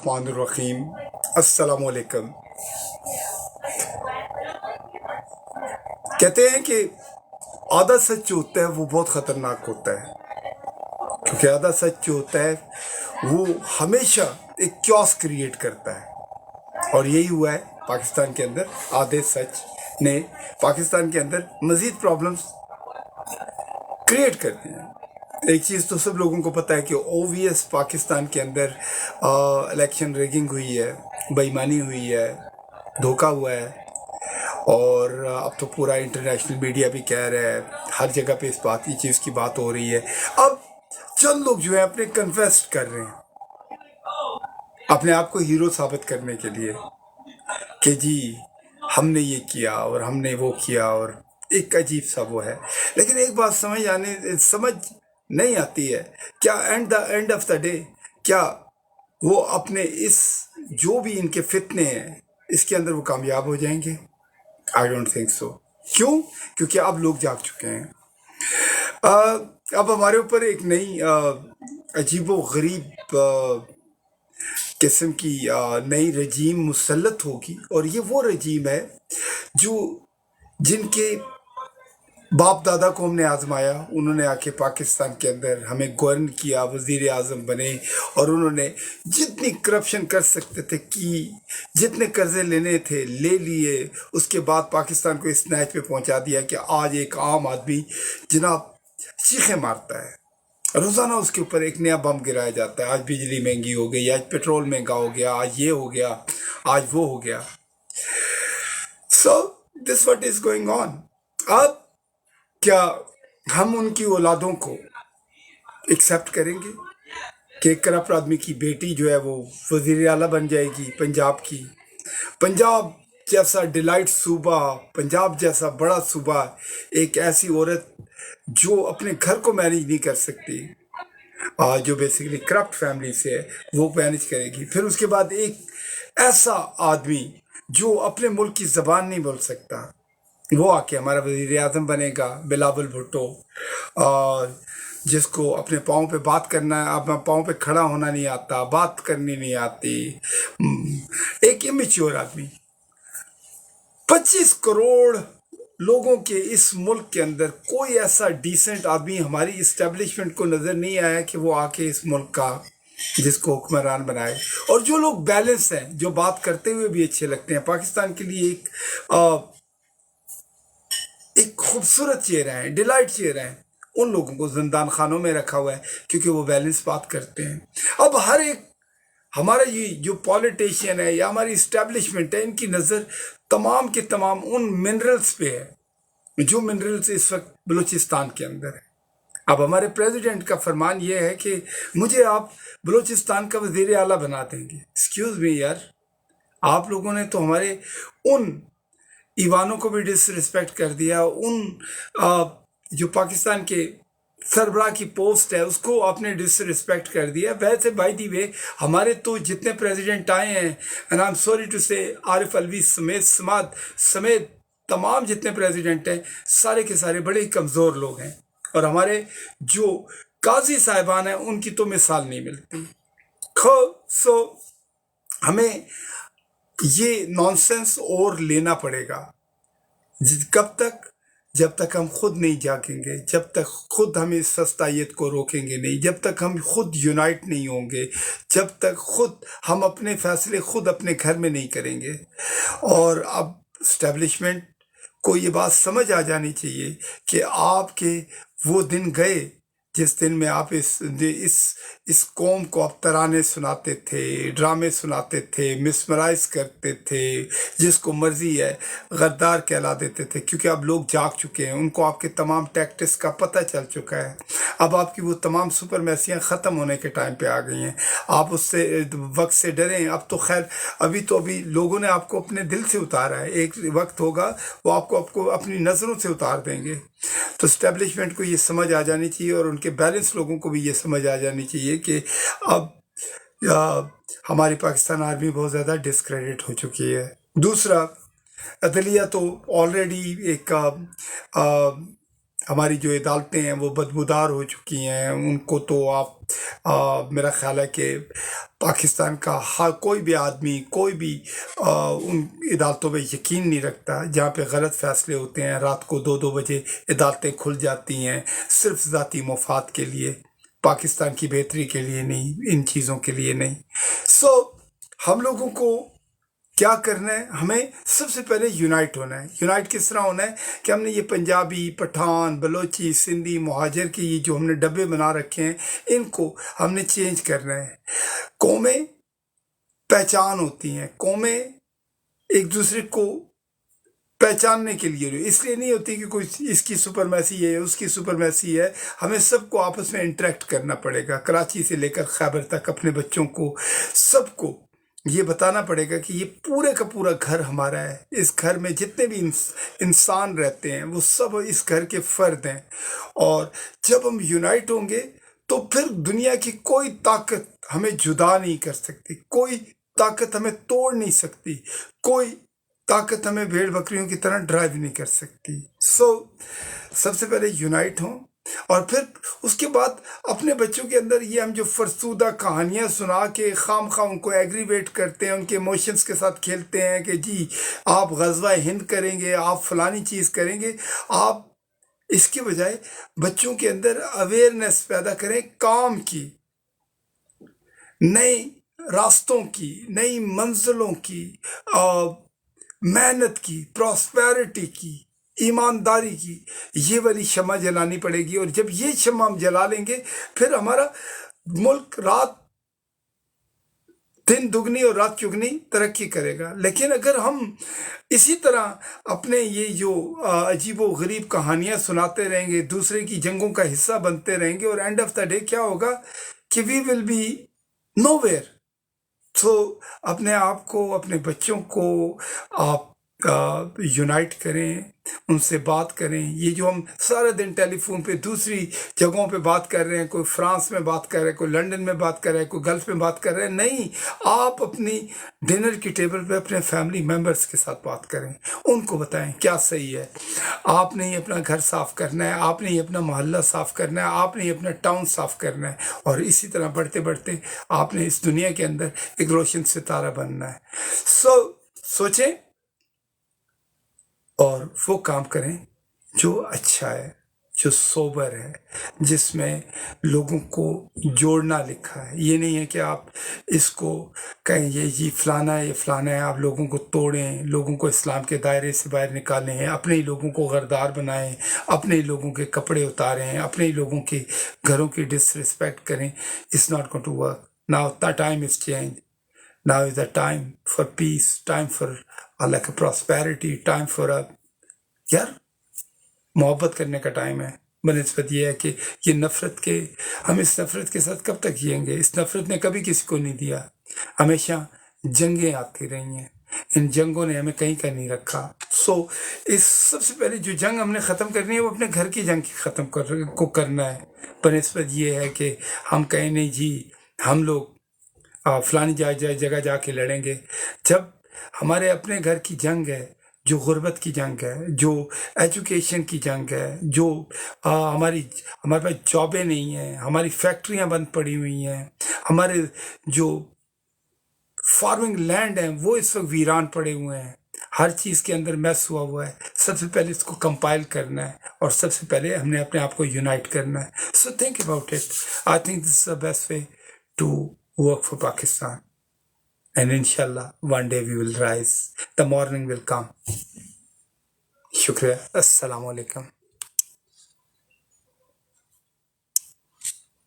बिस्मिल्लाहिर्रहमानिर्रहीम। अस्सलाम वालेकुम। कहते हैं कि आधा सच जो होता है वो बहुत ख़तरनाक होता है, क्योंकि आधा सच जो होता है वो हमेशा एक क्योस क्रिएट करता है। और यही हुआ है पाकिस्तान के अंदर। आधे सच ने पाकिस्तान के अंदर मज़ीद प्रॉब्लम्स क्रिएट कर दी हैं। एक चीज़ तो सब लोगों को पता है कि ओवीएस पाकिस्तान के अंदर इलेक्शन रिगिंग हुई है, बेईमानी हुई है, धोखा हुआ है। और अब तो पूरा इंटरनेशनल मीडिया भी कह रहा है, हर जगह पे इस बात की चीज़ की बात हो रही है। अब चंद लोग जो है अपने कन्फेस कर रहे हैं, अपने आप को हीरो साबित करने के लिए कि जी हमने ये किया और हमने वो किया, और एक अजीब सा वो है। लेकिन एक बात समझ नहीं आती है, क्या एंड ऑफ द डे क्या वो अपने इस जो भी इनके फितने हैं इसके अंदर वो कामयाब हो जाएंगे? I don't think so. क्यों? क्योंकि अब लोग जाग चुके हैं। अब हमारे ऊपर एक नई अजीबो गरीब किस्म की नई रजीम मुसल्लत होगी, और ये वो रजीम है जो जिनके बाप दादा को हमने आजमाया। उन्होंने आके पाकिस्तान के अंदर हमें गवर्न किया, वजीर आज़म बने, और उन्होंने जितनी करप्शन कर सकते थे की, जितने कर्जे लेने थे ले लिए। उसके बाद पाकिस्तान को इस नैच पे पहुंचा दिया कि आज एक आम आदमी जनाब चीखें मारता है, रोज़ाना उसके ऊपर एक नया बम गिराया जाता है। आज बिजली महंगी हो गई, आज पेट्रोल महंगा हो गया, आज ये हो गया, आज वो हो गया। So this what is going on. अब क्या हम उनकी औलादों को एक्सेप्ट करेंगे कि एक करप्ट आदमी की बेटी जो है वो वज़ीर आला बन जाएगी पंजाब की? पंजाब जैसा डिलाइट सूबा, पंजाब जैसा बड़ा सूबा, एक ऐसी औरत जो अपने घर को मैनेज नहीं कर सकती, जो बेसिकली करप्ट फैमिली से है, वो मैनेज करेगी। फिर उसके बाद एक ऐसा आदमी जो अपने मुल्क की ज़बान नहीं बोल सकता, वो आके हमारा वज़ीर आज़म बनेगा, बिलावल भुट्टो, और जिसको अपने पाँव पे बात करना, अपने पाँव पे खड़ा होना नहीं आता, बात करनी नहीं आती, एक इमेच्योर आदमी। 25 करोड़ लोगों के इस मुल्क के अंदर कोई ऐसा डिसेंट आदमी हमारी इस्टेब्लिशमेंट को नज़र नहीं आया कि वो आके इस मुल्क का जिसको हुक्मरान बनाए। और जो लोग बैलेंस हैं, जो बात करते हुए भी अच्छे लगते हैं, पाकिस्तान के लिए एक खूबसूरत चेहरा है, डिलाइट चेहरा है, उन लोगों को जिंदान खानों में रखा हुआ है क्योंकि वो बैलेंस बात करते हैं। अब हर एक हमारा ये जो पॉलिटिशियन है या हमारी इस्टेब्लिशमेंट है, इनकी नज़र तमाम के तमाम उन मिनरल्स पे है जो मिनरल्स इस वक्त बलूचिस्तान के अंदर है। अब हमारे प्रेसिडेंट का फरमान ये है कि मुझे आप बलूचिस्तान का वज़ीर आला बना देंगे। एक्सक्यूज मी यार, आप लोगों ने तो हमारे उन ईवानों को भी डिसरिस्पेक्ट कर दिया, उन जो पाकिस्तान के सरबराह की पोस्ट है उसको आपने डिसरिस्पेक्ट कर दिया। वैसे बाय दी वे हमारे तो जितने प्रेसिडेंट आए हैं, and I am sorry to say, Arif Alvi समेत समाद समेत तमाम जितने प्रेसिडेंट हैं, सारे के सारे बड़े ही कमज़ोर लोग हैं। और हमारे जो काजी साहिबान हैं उनकी तो मिसाल नहीं मिलती। सो हमें ये नॉनसेंस और लेना पड़ेगा। कब तक? जब तक हम खुद नहीं जागेंगे, जब तक खुद हम इस सस्तायत को रोकेंगे नहीं, जब तक हम खुद यूनाइट नहीं होंगे, जब तक खुद हम अपने फैसले खुद अपने घर में नहीं करेंगे। और अब स्टैब्लिशमेंट को ये बात समझ आ जानी चाहिए कि आपके वो दिन गए जिस दिन में आप इस कौम को आप तराने सुनाते थे, ड्रामे सुनाते थे, मिसमराइज करते थे, जिसको मर्जी है गद्दार कहला देते थे, क्योंकि अब लोग जाग चुके हैं, उनको आपके तमाम टैक्टिक्स का पता चल चुका है। अब आपकी वो तमाम सुपरमैसियाँ ख़त्म होने के टाइम पे आ गई हैं। आप उससे वक्त से डरें। अब तो खैर अभी लोगों ने आपको अपने दिल से उतारा है, एक वक्त होगा वो आपको अपनी नज़रों से उतार देंगे। तो स्टैब्लिशमेंट को ये समझ आ जानी चाहिए, और उनके बैलेंस लोगों को भी ये समझ आ जानी चाहिए कि अब हमारी पाकिस्तान आर्मी बहुत ज़्यादा डिस्क्रेडिट हो चुकी है। दूसरा, अदलिया तो ऑलरेडी एक हमारी जो अदालतें हैं वो बदबूदार हो चुकी हैं, उनको तो आप मेरा ख्याल है कि पाकिस्तान का हर कोई भी आदमी, कोई भी उन अदालतों पे यकीन नहीं रखता जहाँ पे गलत फैसले होते हैं। रात को 2-2 बजे अदालतें खुल जाती हैं सिर्फ ज़ाती मफाद के लिए, पाकिस्तान की बेहतरी के लिए नहीं, इन चीज़ों के लिए नहीं। सो हम लोगों को क्या करना है, हमें सबसे पहले यूनाइट होना है। यूनाइट किस तरह होना है कि हमने ये पंजाबी, पठान, बलोची, सिंधी, मुहाजिर के ये जो हमने डब्बे बना रखे हैं, इनको हमने चेंज करना है। कौमें पहचान होती हैं, कौमें एक दूसरे को पहचानने के लिए इसलिए नहीं होती कि कोई इसकी सुपरमैसी है, उसकी सुपरमैसी है। हमें सबको आपस में इंटरेक्ट करना पड़ेगा, कराची से लेकर खैबर तक अपने बच्चों को, सबको ये बताना पड़ेगा कि ये पूरे का पूरा घर हमारा है। इस घर में जितने भी इंसान रहते हैं वो सब इस घर के फर्द हैं। और जब हम यूनाइट होंगे तो फिर दुनिया की कोई ताकत हमें जुदा नहीं कर सकती, कोई ताकत हमें तोड़ नहीं सकती, कोई ताकत हमें भेड़ बकरियों की तरह ड्राइव नहीं कर सकती। सबसे पहले यूनाइट हों, और फिर उसके बाद अपने बच्चों के अंदर ये हम जो फरसूदा कहानियाँ सुना के खाम उनको एग्रीवेट करते हैं, उनके इमोशंस के साथ खेलते हैं कि जी आप गज़वा हिंद करेंगे, आप फलानी चीज़ करेंगे, आप इसके बजाय बच्चों के अंदर अवेयरनेस पैदा करें काम की, नए रास्तों की, नई मंजिलों की, मेहनत की, प्रॉस्पेरिटी की, ईमानदारी की। ये वाली शम्मा जलानी पड़ेगी। और जब ये शम्मा हम जला लेंगे फिर हमारा मुल्क रात दिन दुगनी और रात चुगनी तरक्की करेगा। लेकिन अगर हम इसी तरह अपने ये जो अजीबो गरीब कहानियां सुनाते रहेंगे, दूसरे की जंगों का हिस्सा बनते रहेंगे, और एंड ऑफ द डे क्या होगा कि वी विल बी नोवेयर। तो अपने आप को, अपने बच्चों को आप यूनाइट करें, उनसे बात करें। ये जो हम सारा दिन टेलीफोन पे दूसरी जगहों पे बात कर रहे हैं, कोई फ्रांस में बात कर रहा है, कोई लंदन में बात कर रहा है, कोई गल्फ में बात कर रहे हैं, नहीं, आप अपनी डिनर की टेबल पे अपने फैमिली मेंबर्स के साथ बात करें, उनको बताएं क्या सही है। आपने ही अपना घर साफ करना है, आपने ही अपना मोहल्ला साफ करना है, आपने ही अपना टाउन साफ करना है, और इसी तरह बढ़ते बढ़ते आपने इस दुनिया के अंदर एक रोशन सितारा बनना है। सोचें और वो काम करें जो अच्छा है, जो सोबर है, जिसमें लोगों को जोड़ना लिखा है। ये नहीं है कि आप इसको कहें ये फलाना है, ये फलाना है, आप लोगों को तोड़ें, लोगों को इस्लाम के दायरे से बाहर निकालें, अपने ही लोगों को गरदार बनाएं, अपने ही लोगों के कपड़े उतारें, अपने ही लोगों के घरों की डिसरिस्पेक्ट करें। It's not going to work. Now the time is change. Now is the time for peace, time for like a prosperity, time for a यार मोहब्बत करने का टाइम है। बनस्पत ये है कि ये नफ़रत के, हम इस नफ़रत के साथ कब तक जिएंगे? इस नफ़रत ने कभी किसी को नहीं दिया। हमेशा जंगें आती रही हैं, इन जंगों ने हमें कहीं का नहीं रखा। इस सबसे पहले जो जंग हमने ख़त्म करनी है वो अपने घर की जंग ख़त्म करना है। बनस्पत ये है कि हम कहें नहीं जी हम लोग फलानी जगह जाके लड़ेंगे। जब हमारे अपने घर की जंग है, जो गुर्बत की जंग है, जो एजुकेशन की जंग है, जो हमारे पास जॉबें नहीं हैं, हमारी फैक्ट्रियां बंद पड़ी हुई हैं, हमारे जो फार्मिंग लैंड हैं वो इस वक्त वीरान पड़े हुए हैं, हर चीज़ के अंदर मैस हुआ है। सबसे पहले इसको कंपाइल करना है और सबसे पहले हमने अपने आप को यूनाइट करना है। So think about it. I think this is the best way to work for Pakistan, and inshallah one day we will rise, the morning will come. Shukriya. Assalamu alaikum.